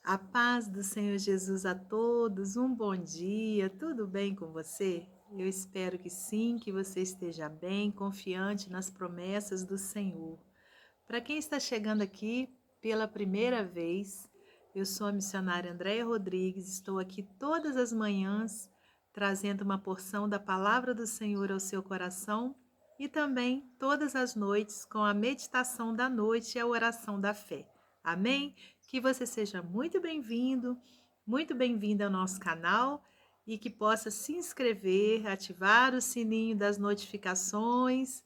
A paz do Senhor Jesus a todos, um bom dia, tudo bem com você? Eu espero que sim, que você esteja bem, confiante nas promessas do Senhor. Para quem está chegando aqui pela primeira vez, eu sou a missionária Andréia Rodrigues, estou aqui todas as manhãs trazendo uma porção da palavra do Senhor ao seu coração e também todas as noites com a meditação da noite e a oração da fé. Amém? Que você seja muito bem-vindo, muito bem-vinda ao nosso canal e que possa se inscrever, ativar o sininho das notificações,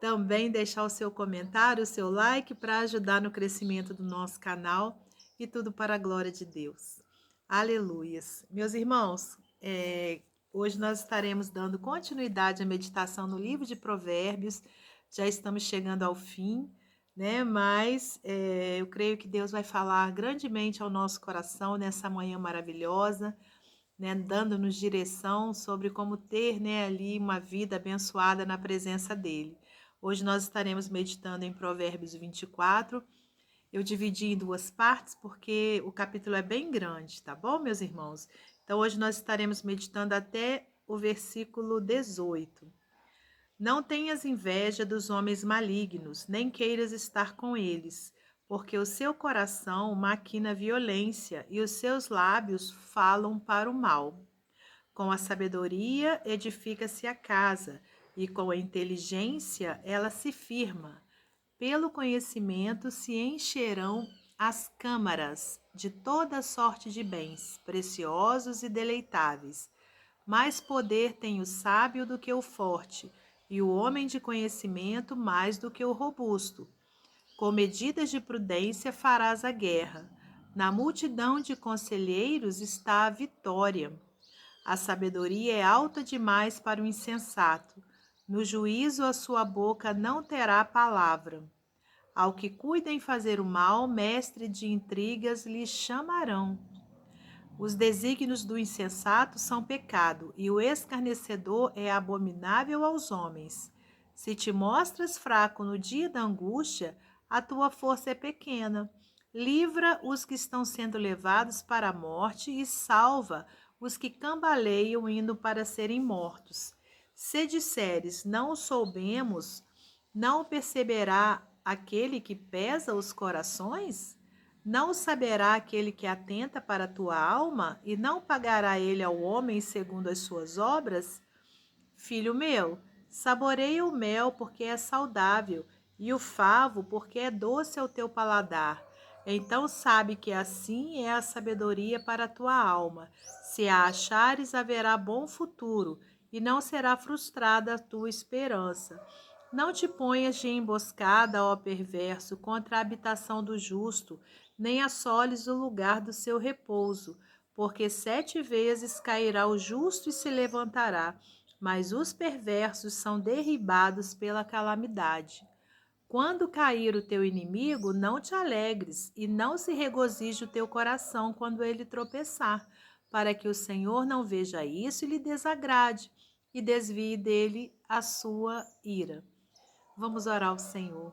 também deixar o seu comentário, o seu like para ajudar no crescimento do nosso canal e tudo para a glória de Deus. Aleluias. Meus irmãos, hoje nós estaremos dando continuidade à meditação no livro de Provérbios. Já estamos chegando ao fim, né? Mas eu creio que Deus vai falar grandemente ao nosso coração nessa manhã maravilhosa, né? Dando-nos direção sobre como ter, né, ali uma vida abençoada na presença dEle. Hoje nós estaremos meditando em Provérbios 24. Eu dividi em duas partes porque o capítulo é bem grande, tá bom, meus irmãos? Então hoje nós estaremos meditando até o versículo 18. Não tenhas inveja dos homens malignos, nem queiras estar com eles, porque o seu coração maquina violência e os seus lábios falam para o mal. Com a sabedoria edifica-se a casa, e com a inteligência ela se firma. Pelo conhecimento se encherão as câmaras de toda sorte de bens, preciosos e deleitáveis. Mais poder tem o sábio do que o forte, e o homem de conhecimento mais do que o robusto. Com medidas de prudência farás a guerra. Na multidão de conselheiros está a vitória. A sabedoria é alta demais para o insensato. No juízo a sua boca não terá palavra. Ao que cuida em fazer o mal, mestre de intrigas lhe chamarão. Os desígnios do insensato são pecado, e o escarnecedor é abominável aos homens. Se te mostras fraco no dia da angústia, a tua força é pequena. Livra os que estão sendo levados para a morte e salva os que cambaleiam indo para serem mortos. Se disseres, não o soubemos, não o perceberá aquele que pesa os corações? Não saberá aquele que atenta para a tua alma, e não pagará ele ao homem segundo as suas obras? Filho meu, saboreia o mel porque é saudável, e o favo porque é doce ao teu paladar. Então sabe que assim é a sabedoria para a tua alma. Se a achares, haverá bom futuro, e não será frustrada a tua esperança. Não te ponhas de emboscada, ó perverso, contra a habitação do justo, nem assoles o lugar do seu repouso, porque 7 vezes cairá o justo e se levantará, mas os perversos são derribados pela calamidade. Quando cair o teu inimigo, não te alegres, e não se regozije o teu coração quando ele tropeçar, para que o Senhor não veja isso e lhe desagrade, e desvie dele a sua ira. Vamos orar ao Senhor.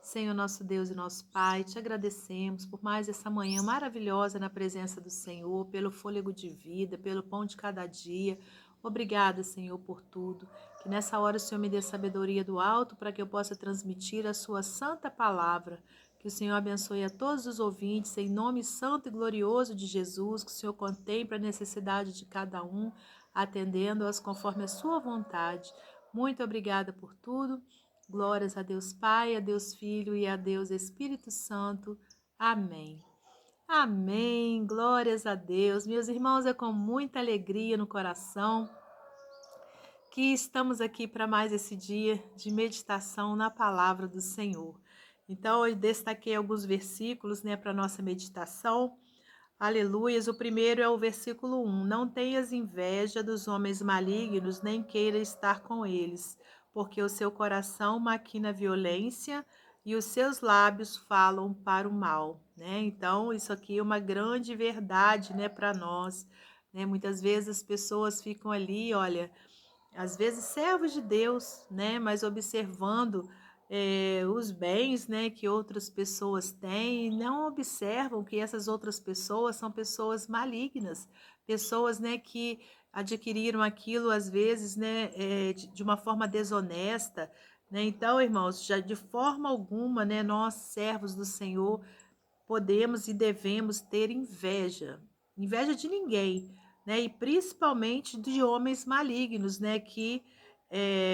Senhor, nosso Deus e nosso Pai, te agradecemos por mais essa manhã maravilhosa na presença do Senhor, pelo fôlego de vida, pelo pão de cada dia. Obrigada, Senhor, por tudo. Que nessa hora o Senhor me dê sabedoria do alto para que eu possa transmitir a sua santa palavra. Que o Senhor abençoe a todos os ouvintes, em nome santo e glorioso de Jesus, que o Senhor contemple a necessidade de cada um, atendendo-as conforme a sua vontade. Muito obrigada por tudo. Glórias a Deus Pai, a Deus Filho e a Deus Espírito Santo. Amém. Amém. Glórias a Deus. Meus irmãos, é com muita alegria no coração que estamos aqui para mais esse dia de meditação na palavra do Senhor. Então, eu destaquei alguns versículos, né, para nossa meditação. Aleluias. O primeiro é o versículo 1. Não tenhas inveja dos homens malignos, nem queira estar com eles, porque o seu coração maquina violência e os seus lábios falam para o mal, né? Então, isso aqui é uma grande verdade, né, para nós, né? Muitas vezes as pessoas ficam ali, olha, às vezes servos de Deus, né, mas observando os bens, né, que outras pessoas têm, e não observam que essas outras pessoas são pessoas malignas, pessoas, né, que adquiriram aquilo às vezes, né, de uma forma desonesta, né? Então, irmãos, já de forma alguma, né, nós servos do Senhor podemos e devemos ter inveja, inveja de ninguém, né? E principalmente de homens malignos, né? Que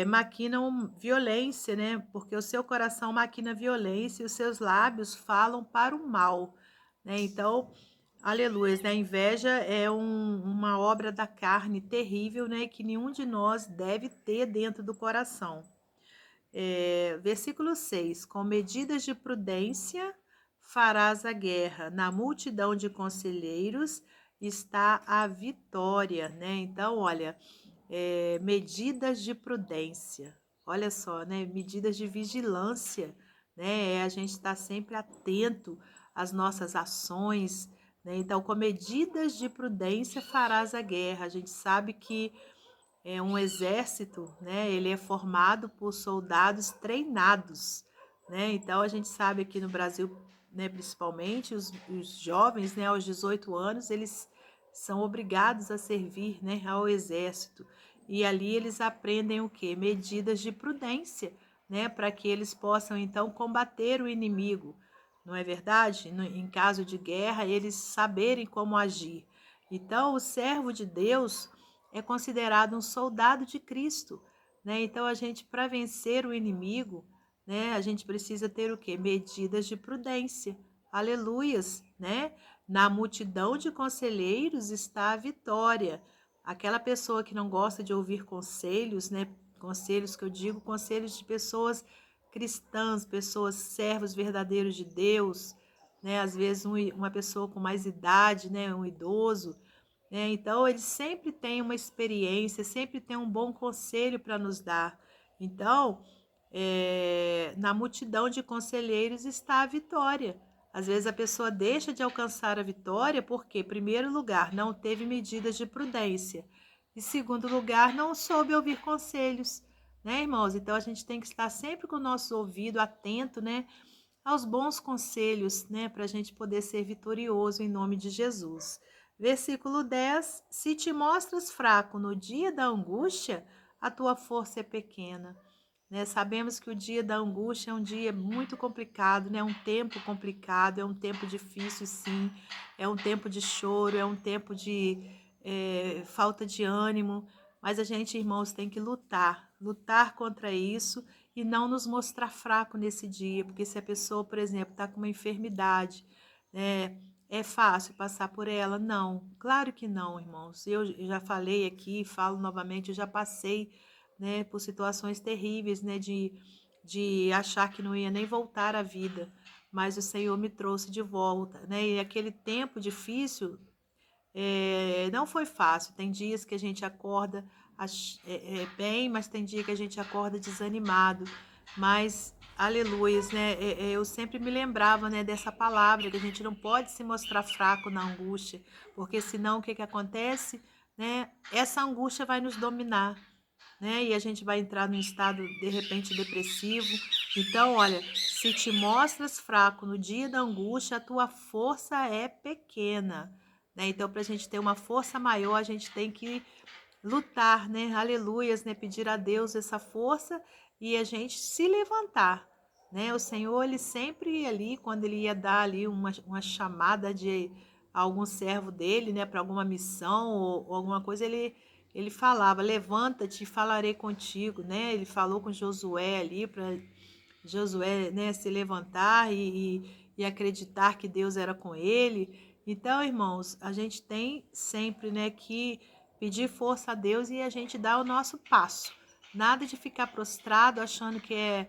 maquinam violência, né? Porque o seu coração maquina violência e os seus lábios falam para o mal, né? Então, aleluia, né? A inveja é uma obra da carne terrível, né? Que nenhum de nós deve ter dentro do coração. Versículo 6: com medidas de prudência farás a guerra, na multidão de conselheiros está a vitória, né? Então, olha, medidas de prudência, olha só, né? Medidas de vigilância, né? A gente está sempre atento às nossas ações, né? Então, com medidas de prudência farás a guerra. A gente sabe que um exército, né? Ele é formado por soldados treinados, né? Então a gente sabe aqui no Brasil, né, principalmente os jovens, né, aos 18 anos, eles são obrigados a servir, né, ao exército. E ali eles aprendem o quê? Medidas de prudência, né, para que eles possam então combater o inimigo. Não é verdade? Em caso de guerra, eles saberem como agir. Então, o servo de Deus é considerado um soldado de Cristo, né? Então a gente, para vencer o inimigo, né, a gente precisa ter o quê? Medidas de prudência. Aleluias, né? Na multidão de conselheiros está a vitória. Aquela pessoa que não gosta de ouvir conselhos, né? Conselhos que eu digo, conselhos de pessoas cristãs, pessoas servos verdadeiros de Deus, né? Às vezes uma pessoa com mais idade, né? Um idoso, então, ele sempre tem uma experiência, sempre tem um bom conselho para nos dar. Então, na multidão de conselheiros está a vitória. Às vezes a pessoa deixa de alcançar a vitória porque, em primeiro lugar, não teve medidas de prudência. E, segundo lugar, não soube ouvir conselhos, né, irmãos? Então, a gente tem que estar sempre com o nosso ouvido atento, né, aos bons conselhos, né, para a gente poder ser vitorioso em nome de Jesus. Versículo 10: se te mostras fraco no dia da angústia, a tua força é pequena. Né? Sabemos que o dia da angústia é um dia muito complicado, né? Um tempo complicado, é um tempo difícil, sim, é um tempo de choro, é um tempo de falta de ânimo, mas a gente, irmãos, tem que lutar contra isso e não nos mostrar fraco nesse dia, porque se a pessoa, por exemplo, está com uma enfermidade, né? É fácil passar por ela? Não, claro que não, irmãos. Eu já falei aqui, falo novamente, eu já passei, né, por situações terríveis, né, de achar que não ia nem voltar à vida, mas o Senhor me trouxe de volta, né, e aquele tempo difícil não foi fácil. Tem dias que a gente acorda bem, mas tem dia que a gente acorda desanimado. Mas, aleluias, né? Eu sempre me lembrava, né, dessa palavra, que a gente não pode se mostrar fraco na angústia, porque senão o que que acontece? Né? Essa angústia vai nos dominar, né? E a gente vai entrar num estado de repente depressivo. Então, olha, se te mostras fraco no dia da angústia, a tua força é pequena, né? Então, para a gente ter uma força maior, a gente tem que lutar, né? Aleluias, né? Pedir a Deus essa força e a gente se levantar, né? O Senhor, ele sempre ali, quando ele ia dar ali uma chamada de algum servo dele, né? Para alguma missão ou alguma coisa, ele falava, levanta-te e falarei contigo, né? Ele falou com Josué ali para Josué, né, se levantar e acreditar que Deus era com ele. Então, irmãos, a gente tem sempre, né, que pedir força a Deus e a gente dar o nosso passo. Nada de ficar prostrado achando que é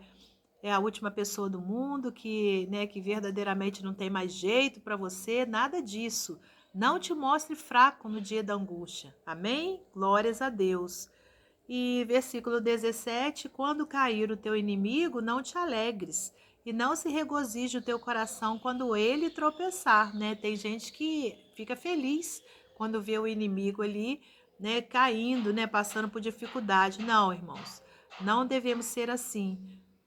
a última pessoa do mundo, que, né, que verdadeiramente não tem mais jeito para você, nada disso. Não te mostre fraco no dia da angústia. Amém? Glórias a Deus. E versículo 17: quando cair o teu inimigo, não te alegres, e não se regozije o teu coração quando ele tropeçar, né? Tem gente que fica feliz quando vê o inimigo ali, né, caindo, né, passando por dificuldade. Não, irmãos, não devemos ser assim,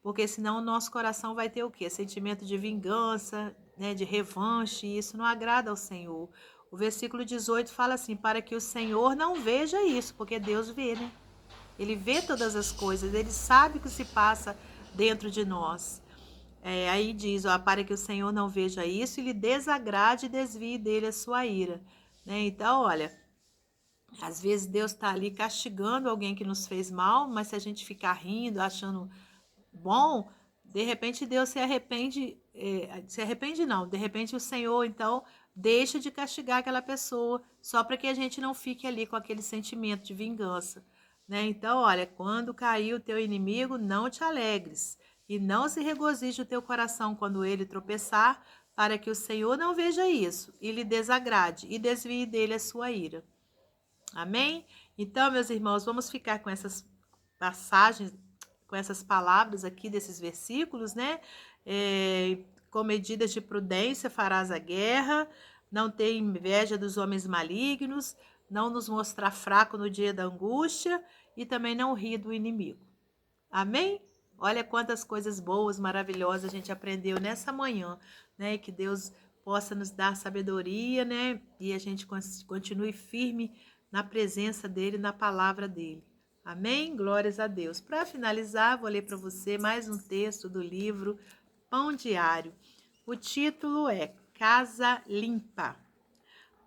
porque senão o nosso coração vai ter o quê? Sentimento de vingança, né, de revanche, e isso não agrada ao Senhor. O versículo 18 fala assim, para que o Senhor não veja isso, porque Deus vê, né? Ele vê todas as coisas, ele sabe o que se passa dentro de nós. Aí diz, ó, para que o Senhor não veja isso e lhe desagrade e desvie dele a sua ira. Né? Então, olha, às vezes Deus está ali castigando alguém que nos fez mal, mas se a gente ficar rindo, achando bom, de repente Deus se arrepende não, de repente o Senhor então deixa de castigar aquela pessoa, só para que a gente não fique ali com aquele sentimento de vingança, né? Então, olha, quando cair o teu inimigo, não te alegres, e não se regozije o teu coração quando ele tropeçar, para que o Senhor não veja isso, e lhe desagrade, e desvie dele a sua ira. Amém? Então, meus irmãos, vamos ficar com essas passagens, com essas palavras aqui desses versículos, né? Com medidas de prudência farás a guerra, não ter inveja dos homens malignos, não nos mostrar fraco no dia da angústia e também não rir do inimigo. Amém? Olha quantas coisas boas, maravilhosas a gente aprendeu nessa manhã, né? Que Deus possa nos dar sabedoria, né? E a gente continue firme na presença dele, na palavra dele. Amém? Glórias a Deus. Para finalizar, vou ler para você mais um texto do livro Pão Diário. O título é Casa Limpa.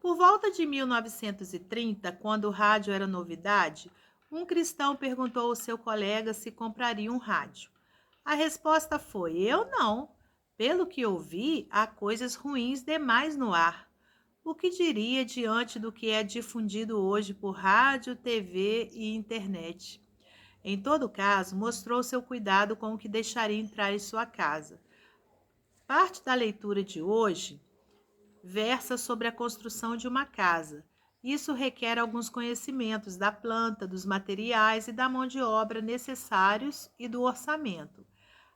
Por volta de 1930, quando o rádio era novidade, um cristão perguntou ao seu colega se compraria um rádio. A resposta foi: eu não. Pelo que ouvi, há coisas ruins demais no ar. O que diria diante do que é difundido hoje por rádio, TV e internet? Em todo caso, mostrou seu cuidado com o que deixaria entrar em sua casa. Parte da leitura de hoje versa sobre a construção de uma casa. Isso requer alguns conhecimentos da planta, dos materiais e da mão de obra necessários e do orçamento.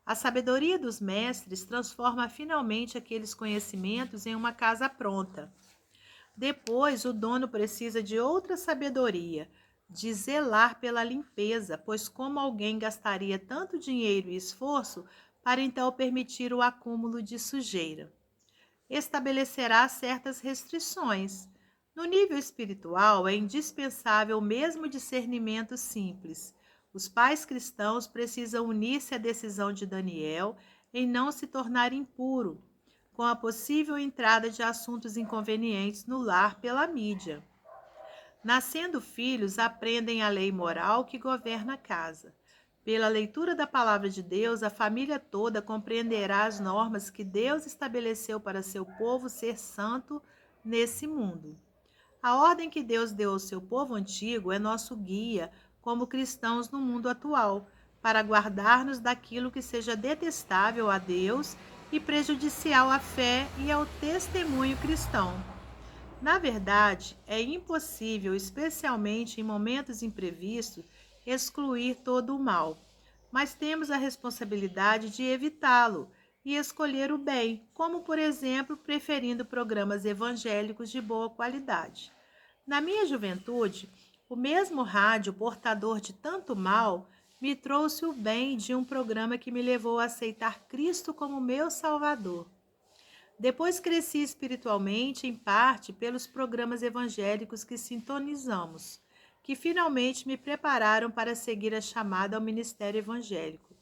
A sabedoria dos mestres transforma finalmente aqueles conhecimentos em uma casa pronta. Depois, o dono precisa de outra sabedoria, de zelar pela limpeza, pois como alguém gastaria tanto dinheiro e esforço para então permitir o acúmulo de sujeira? Estabelecerá certas restrições. No nível espiritual, é indispensável o mesmo discernimento simples. Os pais cristãos precisam unir-se à decisão de Daniel em não se tornar impuro, com a possível entrada de assuntos inconvenientes no lar pela mídia. Nascendo filhos, aprendem a lei moral que governa a casa. Pela leitura da palavra de Deus, a família toda compreenderá as normas que Deus estabeleceu para seu povo ser santo nesse mundo. A ordem que Deus deu ao seu povo antigo é nosso guia como cristãos no mundo atual, para guardar-nos daquilo que seja detestável a Deus e prejudicial à fé e ao testemunho cristão. Na verdade, é impossível, especialmente em momentos imprevistos, excluir todo o mal, mas temos a responsabilidade de evitá-lo e escolher o bem, como, por exemplo, preferindo programas evangélicos de boa qualidade. Na minha juventude, o mesmo rádio portador de tanto mal me trouxe o bem de um programa que me levou a aceitar Cristo como meu Salvador. Depois cresci espiritualmente, em parte, pelos programas evangélicos que sintonizamos, que finalmente me prepararam para seguir a chamada ao ministério evangélico.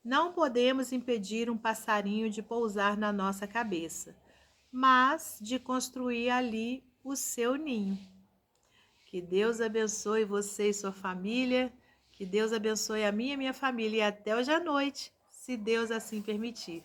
Não podemos impedir um passarinho de pousar na nossa cabeça, mas de construir ali o seu ninho. Que Deus abençoe você e sua família, que Deus abençoe a minha e minha família e até hoje à noite, se Deus assim permitir.